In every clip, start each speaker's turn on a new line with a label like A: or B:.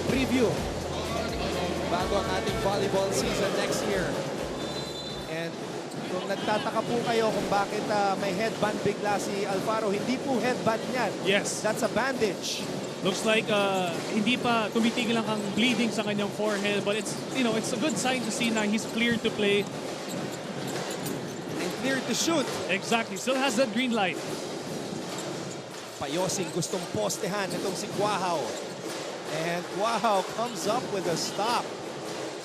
A: preview bago ang ating volleyball season next year. And kung nagtataka po kayo kung bakit may headband bigla si Alfaro, hindi po headband yan.
B: Yes.
A: That's a bandage.
B: Looks like hindi pa tumitigil ang bleeding sa kanyang forehead, but it's, you know, it's a good sign to see na he's cleared to play.
A: And cleared to shoot.
B: Exactly. Still has that green light.
A: Payosing gustong postehan itong si Quahao. And Quahao comes up with a stop.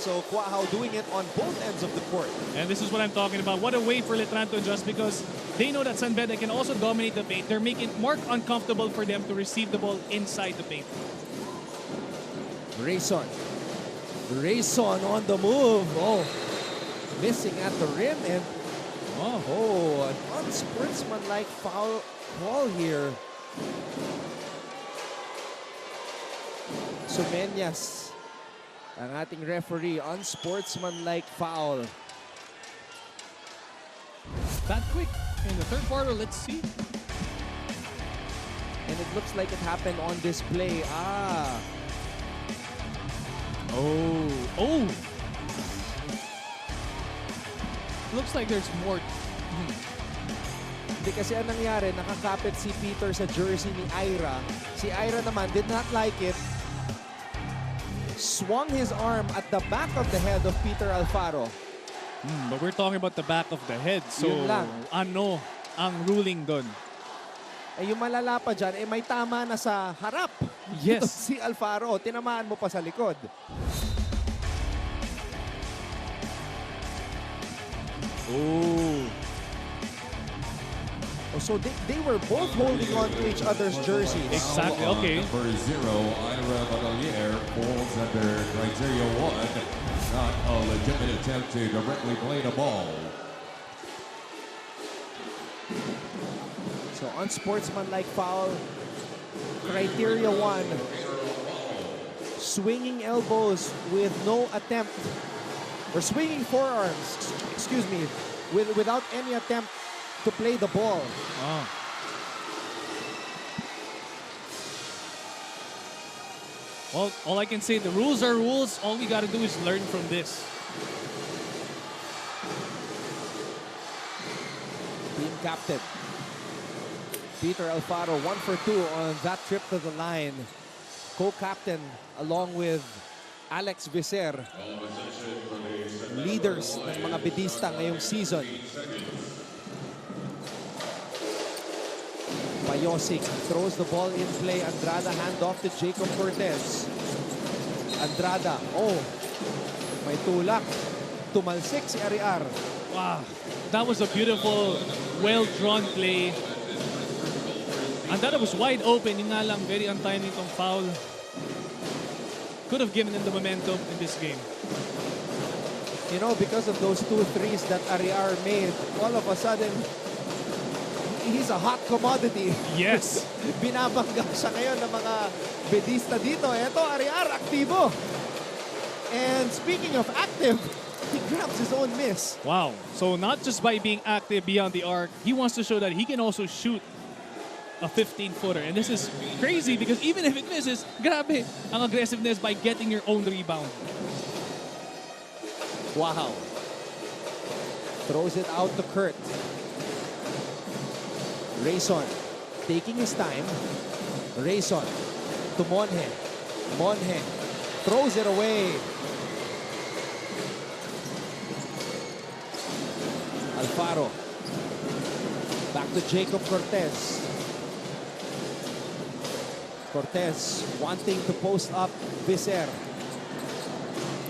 A: So Quahao doing it on both ends of the court.
B: And this is what I'm talking about. What a way for LETRAN to adjust, because they know that BEDA can also dominate the paint. They're making it more uncomfortable for them to receive the ball inside the paint.
A: Rayson on the move. Oh, missing at the rim, and oh, an unsportsmanlike foul call here. Sumeñas, ang ating referee, unsportsmanlike foul.
B: That quick in the third quarter, let's see.
A: And it looks like it happened on display.
B: Oh. Looks like there's more.
A: Hindi kasi ang nangyari, nakakapit si Peter sa jersey ni Ira. Si Ira naman did not like it. Swung his arm at the back of the head of Peter Alfaro.
B: But we're talking about the back of the head. So
A: Yun lang.
B: ano ang ruling doon?
A: Eh, yung malala pa dyan, eh, may tama na sa harap.
B: Yes.
A: Si Alfaro, tinamaan mo pa sa likod.
B: Oh.
A: Oh, so they were both holding on to each other's jerseys.
B: Exactly, okay.
C: Number 0, Ira Batalier, falls under criteria 1. Not a legitimate attempt to directly play the ball.
A: So unsportsmanlike foul, criteria 1. Swinging elbows with no attempt, or swinging forearms, excuse me, without any attempt to play the ball.
B: Well, all I can say, the rules are rules. All we got to do is learn from this.
A: Team captain Peter Alfaro, 1 for 2 on that trip to the line. Co-captain along with Alex Viser, leaders ng mga bedista ngayong season. Payosing throws the ball in play. Andrada handoff to Jacob Cortez. Andrada, may tulak. Tumalsik si Ariar.
B: Wow, that was a beautiful, well-drawn play. Andrada was wide open. Yun nga lang, very untimely itong foul. Could have given him the momentum in this game.
A: You know, because of those 2 threes that Ariar made, all of a sudden, he's a hot commodity.
B: Yes.
A: Binabangga siya ngayon ng mga bedista dito. Eto, Ariar, aktibo. And speaking of active, he grabs his own miss.
B: Wow. So not just by being active beyond the arc, he wants to show that he can also shoot a 15-footer. And this is crazy because even if it misses, grabe ang aggressiveness by getting your own rebound.
A: Wow. Throws it out to Kurt. Rayson taking his time. Rayson to Monje. Monje throws it away. Alfaro. Back to Jacob Cortez. Cortez wanting to post up Viser.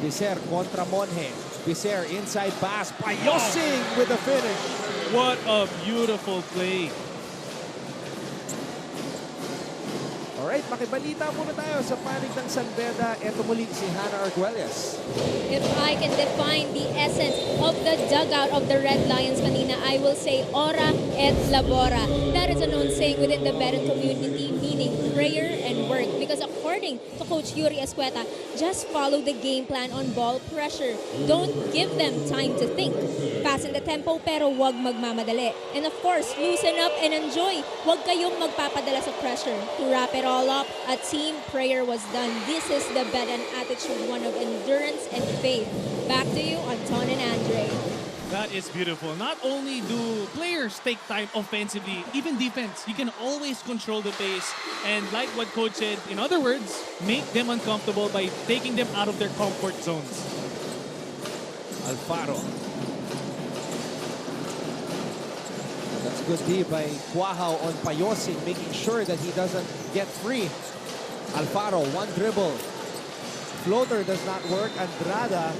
A: Viser contra Monje. Viser inside pass. Payosing with the finish.
B: What a beautiful play.
A: Alright, makibalita muna tayo sa panig ng BEDA. Ito muli si Hannah Arguelles.
D: If I can define the essence of the dugout of the Red Lions kanina, I will say ora et labora. That is a known saying within the veteran community, meaning prayer and work. Because according to Coach Yuri Escueta, just follow the game plan on ball pressure. Don't give them time to think. Fasten the tempo pero wag magmamadali. And of course, loosen up and enjoy. Wag kayong magpapadala sa pressure. To wrap it all up, a team prayer was done. This is the BEDA attitude, one of endurance and faith. Back to you, Anton and Andre.
B: That is beautiful. Not only do players take time offensively, even defense, you can always control the pace. And like what Coach said, in other words, make them uncomfortable by taking them out of their comfort zones.
A: Alfaro. That's good D by Quahao on Payosing, making sure that he doesn't get free. Alfaro, one dribble. Floater does not work. Andrada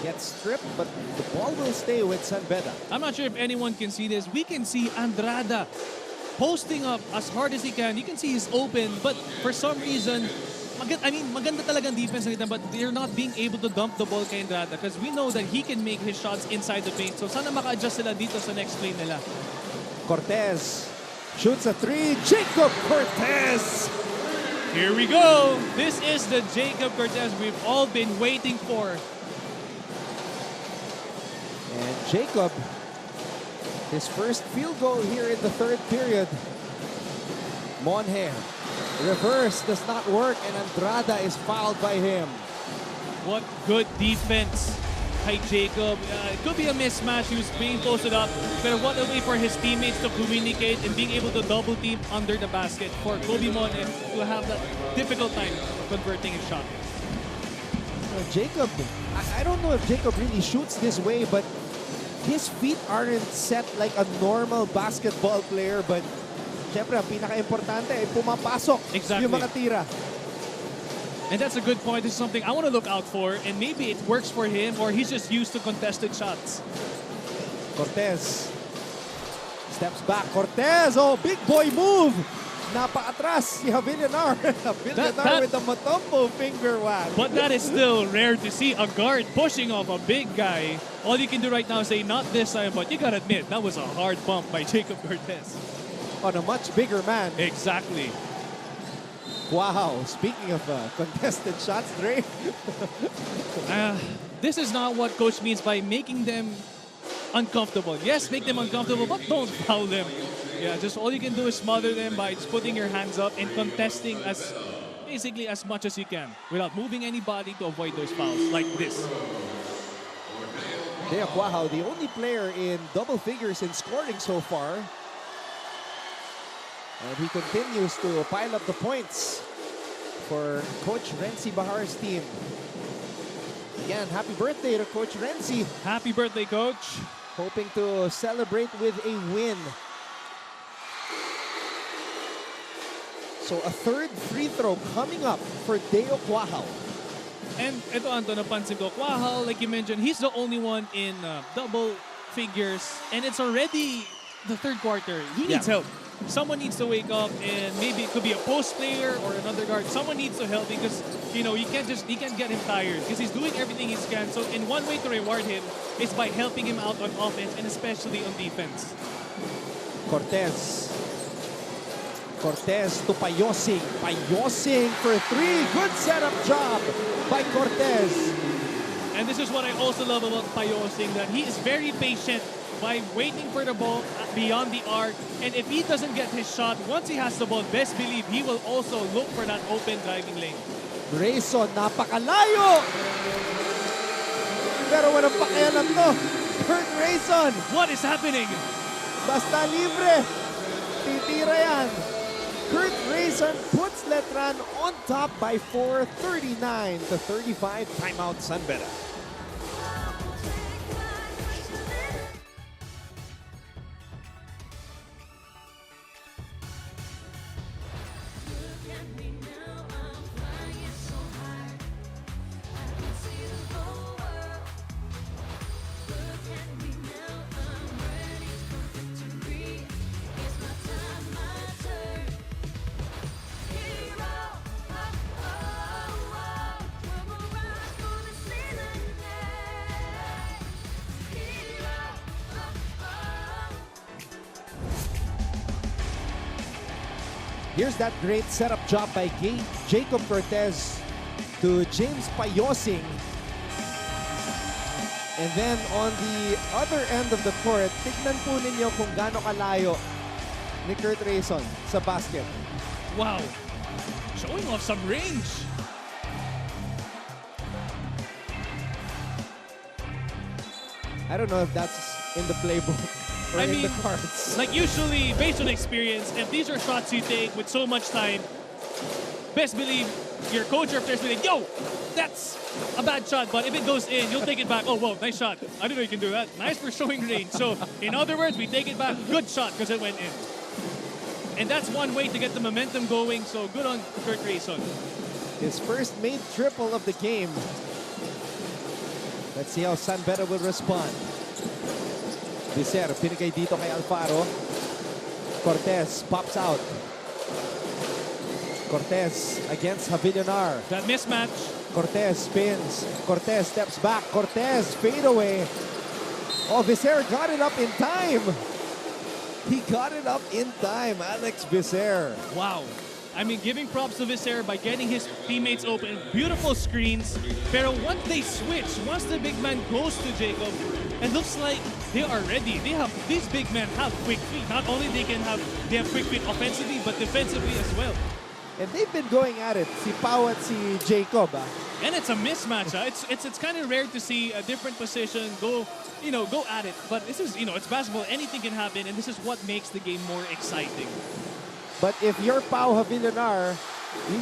A: gets stripped, but the ball will stay with San Beda.
B: I'm not sure if anyone can see this. We can see Andrada posting up as hard as he can. You can see he's open, but for some reason, maganda talagang defense nila, but they're not being able to dump the ball kay Andrada because we know that he can make his shots inside the paint. So sana maka-adjust sila dito sa next play nila.
A: Cortez shoots a three. Jacob Cortez!
B: Here we go. This is the Jacob Cortez we've all been waiting for.
A: And Jacob, his first field goal here in the third period. Monhe, reverse does not work, and Andrada is fouled by him.
B: What good defense by Jacob. It could be a mismatch. He was being posted up. But what a way for his teammates to communicate and being able to double team under the basket for Kobe Monhe to have that difficult time converting his shot.
A: Jacob, I don't know if Jacob really shoots this way, but his feet aren't set like a normal basketball player. But syempre, ang pinaka-importante ay pumapasok
B: Exactly.
A: yung mga tira.
B: And that's a good point. This is something I want to look out for. And maybe it works for him or he's just used to contested shots.
A: Cortez steps back. Cortez, oh, big boy move. Napaatras si Javillanar. Javillanar with the Matombo finger whack.
B: But that is still rare to see a guard pushing off a big guy. All you can do right now is say, not this time, but you gotta admit, that was a hard bump by Jacob Cortez.
A: On a much bigger man.
B: Exactly.
A: Wow, speaking of contested shots, Dre.
B: This is not what Coach means by making them uncomfortable. Yes, make them uncomfortable, but don't foul them. Yeah, just all you can do is smother them by just putting your hands up and contesting basically as much as you can without moving anybody to avoid those fouls like this.
A: Dea Quahao, the only player in double figures in scoring so far. And he continues to pile up the points for Coach Renzi Bahar's team. Again, happy birthday to Coach Renzi.
B: Happy birthday, Coach.
A: Hoping to celebrate with a win. So a third free throw coming up for Deo Quahao.
B: And ito, Anton, napansin ko, Quahao, like you mentioned, he's the only one in double figures. And it's already the third quarter. He needs help. Someone needs to wake up, and maybe it could be a post player or another guard. Someone needs to help because, you know, he can't get him tired because he's doing everything he can. So in one way to reward him is by helping him out on offense and especially on defense.
A: Cortez to Payosing. Payosing for three. Good setup job by Cortez.
B: And this is what I also love about Payosing, that he is very patient by waiting for the ball beyond the arc. And if he doesn't get his shot, once he has the ball, best believe he will also look for that open driving lane.
A: Grayson, napakalayo! Pero walang pakialam to. Kurt Grayson,
B: What is happening?
A: basta libre. Titira yan. Kurt Grayson puts Letran on top by 4, 39-35. Timeout, San Beda. Here's that great setup job by Jacob Cortez to James Payosing. And then on the other end of the court, tignan po ninyo kung gaano kalayo ni Kurt Rayson sa basket.
B: Wow. Showing off some range.
A: I don't know if that's in the playbook or in the cards.
B: Like usually, based on experience, if these are shots you take with so much time, best believe your coach or players will be like, yo, that's a bad shot, but if it goes in, you'll take it back. Oh, wow, nice shot. I didn't know you can do that. Nice for showing range. So, in other words, we take it back. Good shot because it went in. And that's one way to get the momentum going. So, good on Kurt Rayson.
A: His first made triple of the game. Let's see how San Beda will respond. Vicer, pinigay dito kay Alfaro. Cortez pops out. Cortez against Javillonar.
B: That mismatch.
A: Cortez spins. Cortez steps back. Cortez fade away. Oh, Vicer got it up in time. He got it up in time, Alex Vicer.
B: Wow. I mean, giving props to Vicer by getting his teammates open. Beautiful screens. Pero once they switch, once the big man goes to Jacob, it looks like they are ready. These big men have quick feet. Not only they have quick feet offensively, but defensively as well.
A: And they've been going at it, si Pau at si Jacob.
B: And it's a mismatch. It's kind of rare to see a different position go at it. But this is, it's basketball. Anything can happen, and this is what makes the game more exciting.
A: But if you're Pau Javillonar,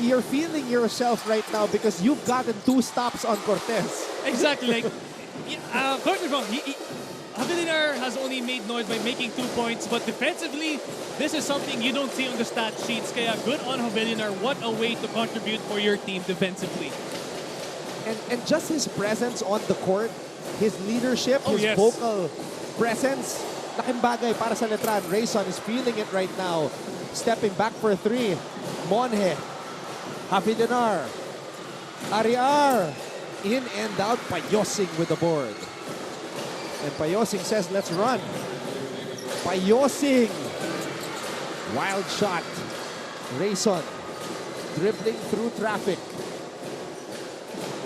A: you're feeling yourself right now because you've gotten 2 stops on Cortez.
B: Exactly. Like, correct me if I'm wrong. Javillonar has only made noise by making 2 points, but defensively, this is something you don't see on the stat sheets. Kaya good on Javillonar. What a way to contribute for your team defensively.
A: And just his presence on the court, his leadership, his vocal presence, laking bagay para sa Letran. Rayson is feeling it right now. Stepping back for 3. Monje. Javillonar. Ariar. In and out. Payosing with the board. And Payosing says, let's run. Payosing. Wild shot. Rayson. Dribbling through traffic.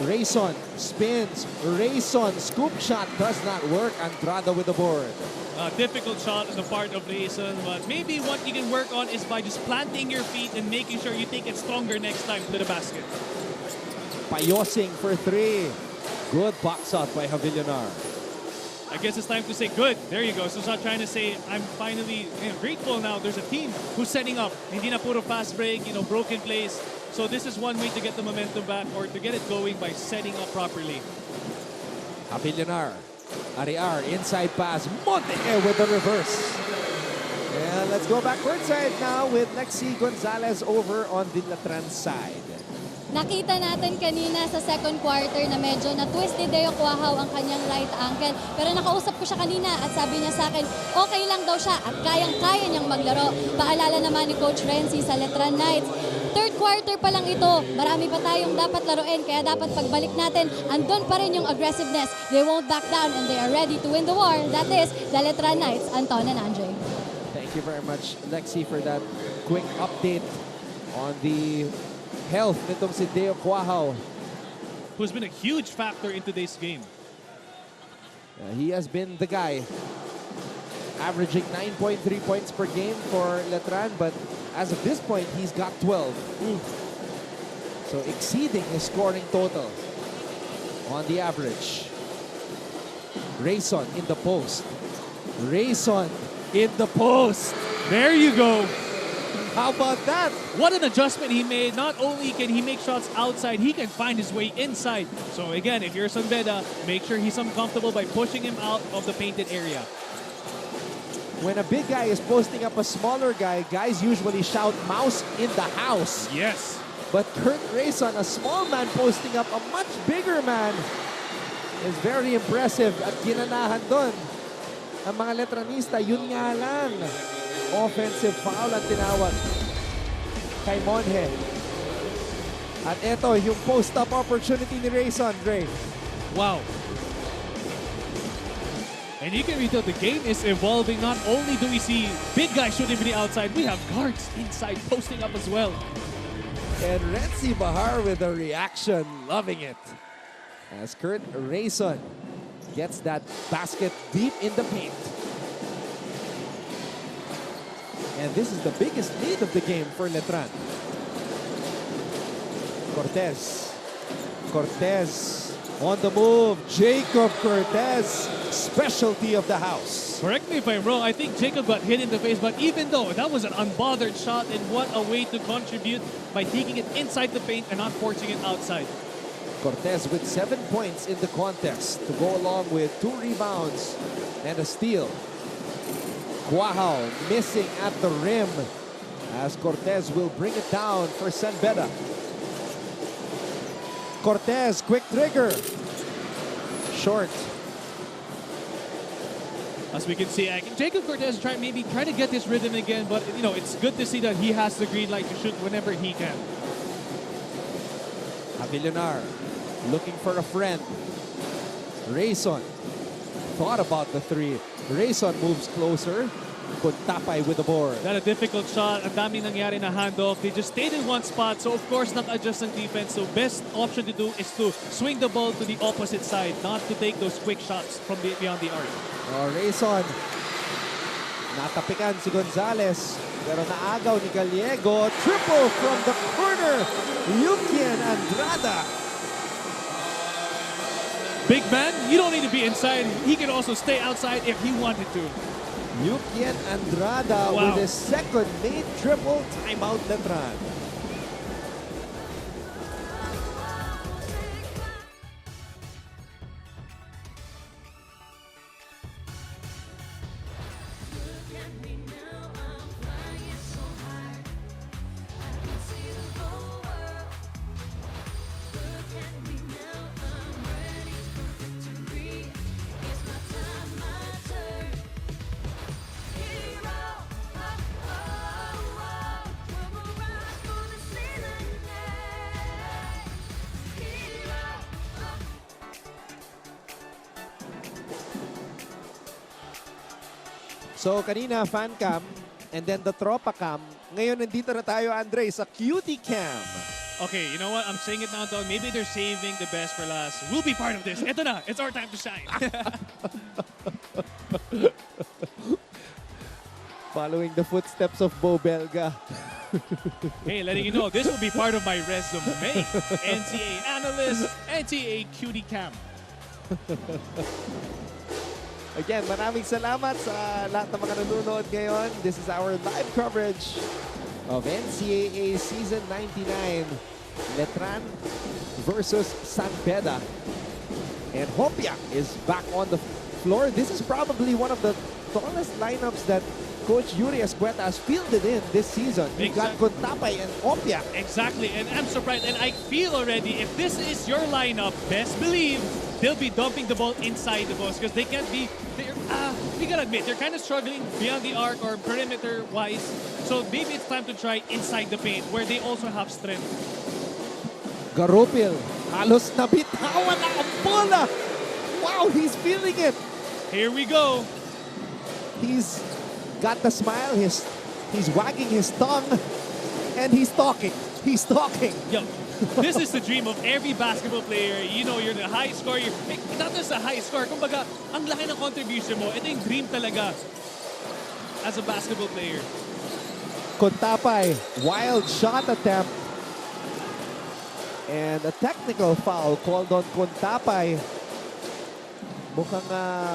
A: Rayson spins. Rayson. Scoop shot does not work. Andrada with the board.
B: A difficult shot on the part of Rayson, but maybe what you can work on is by just planting your feet and making sure you take it stronger next time to the basket.
A: Payosing for 3. Good box out by Javillonar.
B: I guess it's time to say good. There you go. So it's not trying to say I'm finally grateful now. There's a team who's setting up. Hindi na puro fast break, broken plays. So this is one way to get the momentum back or to get it going by setting up properly.
A: Javillonar. Ariar, inside pass. Monte with the reverse. And let's go back courtside now with Lexi Gonzalez over on the Letran side.
E: Nakita natin kanina sa second quarter na medyo na-twist ni Deo Cuajao ang kanyang right ankle. Pero nakausap ko siya kanina at sabi niya sa akin, okay lang daw siya at kayang-kaya niyang maglaro. Paalala naman ni Coach Renzi sa Letran Knights. Third quarter pa lang ito, marami pa tayong dapat laruin, kaya dapat pagbalik natin, andun pa rin yung aggressiveness. They won't back down and they are ready to win the war. That is the Letran Knights, Anton and Andre.
A: Thank you very much, Lexi, for that quick update on the health nitong si Deo Cuajao.
B: Who's been a huge factor in today's game.
A: He has been the guy, averaging 9.3 points per game for Letran, but as of this point, he's got 12.
B: Ooh.
A: So exceeding his scoring total on the average. Rayson in the post. Rayson in the post.
B: There you go.
A: How about that?
B: What an adjustment he made. Not only can he make shots outside, he can find his way inside. So again, if you're San Beda, make sure he's uncomfortable by pushing him out of the painted area.
A: When a big guy is posting up a smaller guy, guys usually shout mouse in the house.
B: Yes.
A: But Kurt Rayson, a small man posting up a much bigger man, is very impressive. At ginanahan doon ang mga Letranista, yun nga lang. Offensive foul ang tinawag kay Monje. At eto, yung post-up opportunity ni Rayson, Dre.
B: Wow. And you can tell the game is evolving. Not only do we see big guys shooting from the outside, we have guards inside posting up as well.
A: And Renzi Bahar with a reaction, loving it. As Kurt Rayson gets that basket deep in the paint. And this is the biggest lead of the game for Letran. Cortez on the move. Jacob Cortez, specialty of the house.
B: Correct me if I'm wrong. I think Jacob got hit in the face, but even though that was an unbothered shot, and what a way to contribute by taking it inside the paint and not forcing it outside.
A: Cortez with 7 points in the contest to go along with 2 rebounds and a steal. Quahao missing at the rim as Cortez will bring it down for San Beda. Cortez, quick trigger. Short.
B: As we can see, Jacob Cortez maybe try to get his rhythm again, but you know, it's good to see that he has the green light to shoot whenever he can.
A: Avilanar looking for a friend. Rayson thought about the 3. Rayson moves closer. Kuntapay with the board.
B: Not a difficult shot. Ang daming nangyari na handoff. They just stayed in one spot, so of course nag-adjust ang defense. So best option to do is to swing the ball to the opposite side, not to take those quick shots from beyond the arc.
A: Rayson. Natapikan si Gonzalez. Pero naagaw ni Gallego. Triple from the corner. Yukian Andrada.
B: Big man, you don't need to be inside. He can also stay outside if he wanted to.
A: Yukian Andrada with his second made triple. Timeout Letran. So kanina fan cam and then the tropa cam. Ngayon nandito na tayo, Andre, sa cutie cam.
B: Okay, you know what? I'm saying it now, though. Maybe they're saving the best for last. We'll be part of this. Eto na. It's our time to shine.
A: Following the footsteps of Bo Belga.
B: Hey, letting you know, this will be part of my resume. NCAA analyst, NCAA cutie cam.
A: Again, maraming salamat sa lahat ng mga nanonood ngayon. This is our live coverage of NCAA Season 99. Letran versus San Beda. And Hopia is back on the floor. This is probably one of the tallest lineups that Coach Yuri Escueta has fielded in this season. You got Kuntapay and Hopia.
B: Exactly, and I'm surprised, and I feel already, if this is your lineup, best believe they'll be dumping the ball inside the post because they can't be, we gotta admit, they're kind of struggling beyond the arc or perimeter-wise. So maybe it's time to try inside the paint where they also have strength.
A: Garupil, halos nabitawan na ang bola. Wow, he's feeling it.
B: Here we go.
A: He's got the smile, he's wagging his tongue, and he's talking. He's talking.
B: Yo, this is the dream of every basketball player. You know, you're the high scorer. Not just a high scorer. Kumbaga, ang laki ng contribution mo. Ito yung dream talaga as a basketball player.
A: Kuntapay, wild shot attempt. And a technical foul called on Kuntapay. Mukhang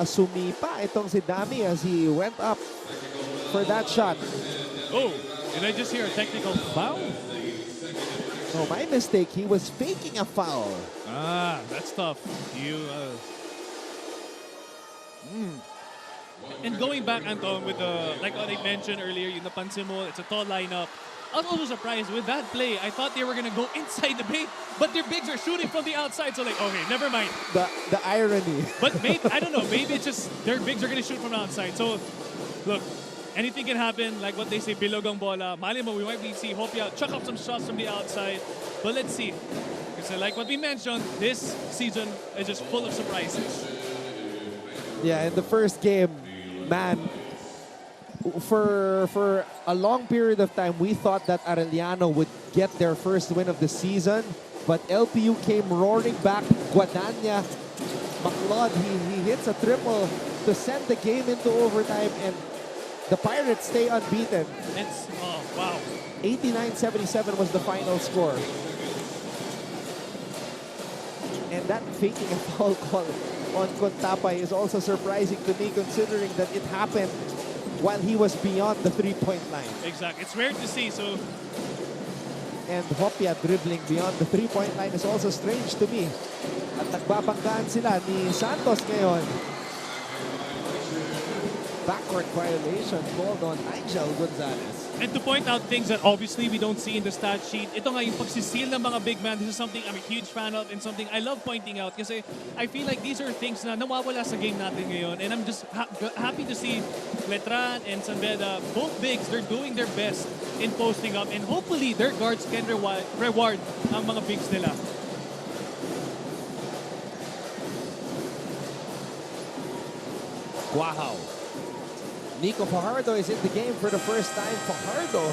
A: sumipa itong si Dami as he went up for that shot.
B: Oh, did I just hear a technical foul?
A: No, my mistake. He was faking a foul.
B: Ah, that's tough. And going back, Anton, with the, like what I mentioned earlier, yung napansin mo, it's a tall lineup. I was also surprised with that play. I thought they were going to go inside the paint, but their bigs are shooting from the outside. So like, okay, never mind.
A: The irony.
B: But maybe, I don't know, maybe it's just their bigs are going to shoot from the outside. So, look, anything can happen. Like what they say, bilog ang bola. Mali mo, we might be see Hopia chuck up some shots from the outside. But let's see. Because like what we mentioned, this season is just full of surprises.
A: Yeah, in the first game, man, for a long period of time, we thought that Arellano would get their first win of the season, but LPU came roaring back. Guadagna, McLeod, he hits a triple to send the game into overtime, and the Pirates stay unbeaten.
B: It's, oh, wow.
A: 89-77 was the final score. And that faking a foul call on Contapay is also surprising to me, considering that it happened while he was beyond the three-point line.
B: Exactly. It's rare to see, so
A: And Hopia dribbling beyond the three-point line is also strange to me. At nagbabanggaan sila ni Santos ngayon. Backcourt violation called on Nigel Gonzalez.
B: and to point out things that obviously we don't see in the stat sheet, ito nga yung pagsisil ng mga big man, this is something I'm a huge fan of and something I love pointing out kasi I feel like these are things na nawawala sa game natin ngayon, and I'm just happy to see Letran and Sanbeda, both bigs, they're doing their best in posting up, and hopefully their guards can reward ang mga bigs nila.
A: Wow. Nico Fajardo is in the game for the first time. Fajardo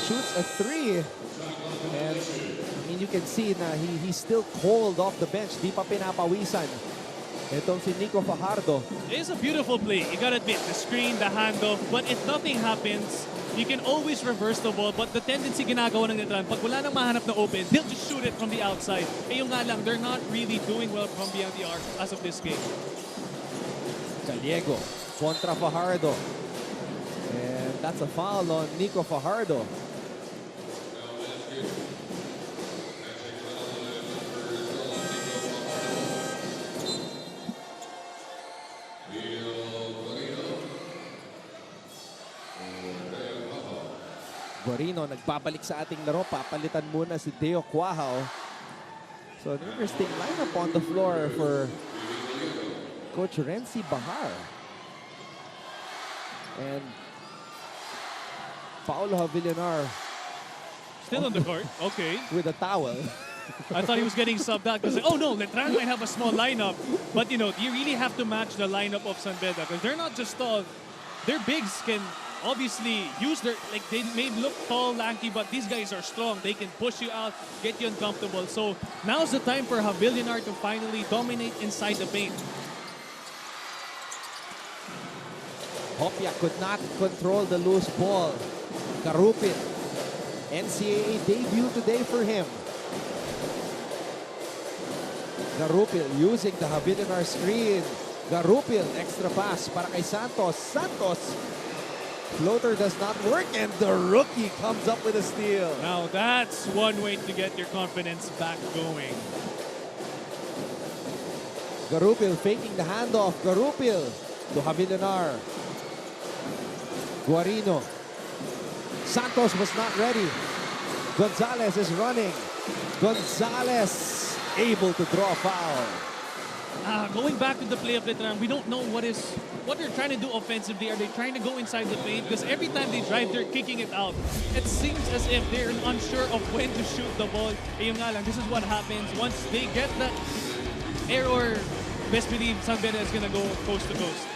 A: shoots a three. And I mean, you can see na he's still cold off the bench. Di pa pinapawisan. Itong si Nico Fajardo.
B: It's a beautiful play. You gotta admit, the screen, the handoff, but if nothing happens, you can always reverse the ball, but the tendency ginagawa ng Letran, pag wala nang mahanap na open, they'll just shoot it from the outside. Eh yung nga lang, they're not really doing well from beyond the arc as of this game.
A: Gallego contra Fajardo. And that's a foul on Nico Fajardo. Guarino nagbabalik sa ating laro. Papalitan muna si Deo Quajao. So an interesting lineup on the floor for Coach Renzi Bahar. And Paulo Havillanar
B: Still on the court, okay.
A: with a towel.
B: I thought he was getting subbed out because, oh no, Letran might have a small lineup. But you know, you really have to match the lineup of Sanbeda because they're not just tall. Their bigs can obviously use their, like they may look tall, lanky, but these guys are strong. They can push you out, get you uncomfortable. So now's the time for Havillanar to finally dominate inside the paint.
A: Hopia could not control the loose ball. Karupin. NCAA debut today for him. Garupil using the Havillanar screen. Garupil, extra pass para kay Santos. Santos, floater does not work, and the rookie comes up with a steal.
B: Now that's one way to get your confidence back going.
A: Garupil faking the handoff. Garupil to Havillanar. Guarino. Santos was not ready. Gonzalez is running. Gonzalez able to draw a foul.
B: Going back to the play of Letran, we don't know what they're trying to do offensively. Are they trying to go inside the paint? Because every time they drive, they're kicking it out. It seems as if they're unsure of when to shoot the ball. Eh, yung nga lang, this is what happens. Once they get that error, best believe Sanbeda is gonna go coast to coast.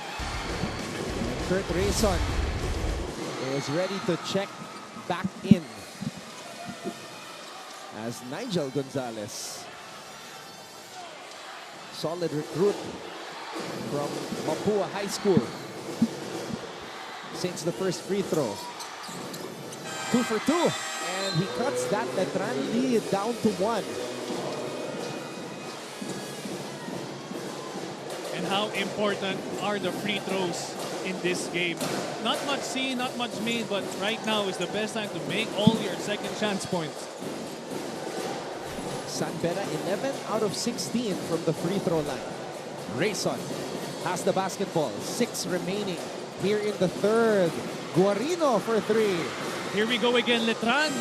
A: Kurt Rayson is ready to check back in as Nigel Gonzalez. Solid recruit from Mapua High School. Since the first free throw. 2 for 2. And he cuts that Letran lead down to 1.
B: And how important are the free throws in this game? Not much seen, not much made, but right now is the best time to make all your second chance points.
A: Sanbeda 11 out of 16 from the free throw line. Rayson has the basketball. 6 remaining here in the third. Guarino for 3.
B: Here we go again, Letran.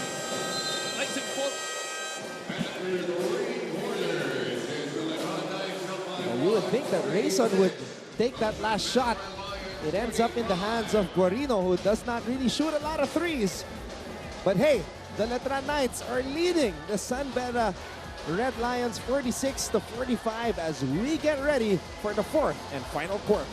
A: You would think that Rayson would take that last shot. It ends up in the hands of Guarino, who does not really shoot a lot of threes. But hey, the Letran Knights are leading the Sanbeda Red Lions 46-45 as we get ready for the fourth and final quarter.